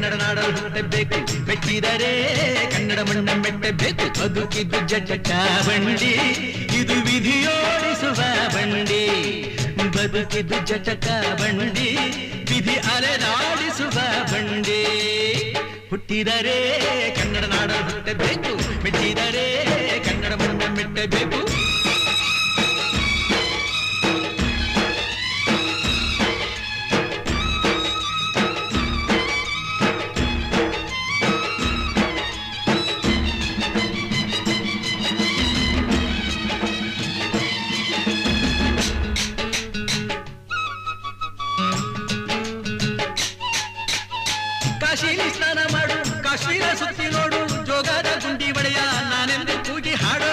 ಕನ್ನಡ ನಾಡಲು ಹುಟ್ಟಬೇಕು, ಮೆಟ್ಟಿದರೆ ಕನ್ನಡ ಮಣ್ಣ ಮೆಟ್ಟಬೇಕು. ಬದುಕಿದ್ದು ಜಟಕ ಬಂಡಿ, ಇದು ವಿಧಿಯೋಡಿಸುವ ಬಂಡಿ. ಬದುಕಿದ್ದು ಜಟಕ ಬಂಡಿ, ವಿಧಿ ಅಲೆದಾಡಿಸುವ ಬಂಡಿ. ಹುಟ್ಟಿದರೆ ಕನ್ನಡ ನಾಡಲು ಹುಟ್ಟಬೇಕು, ಮೆಟ್ಟಿದರೆ ಕನ್ನಡ ಮಣ್ಣ ಮೆಟ್ಟಬೇಕು. ಕಾಶಿಲಿ ಸ್ನಾನ ಮಾಡು, ಕಾಶ್ಮೀರ ಸುತ್ತಿ ನೋಡು, ಜೋಗದ ಗುಂಡಿ ಒಡೆಯ ನಾನೆಂದು ಕೂಗಿ ಹಾಡು.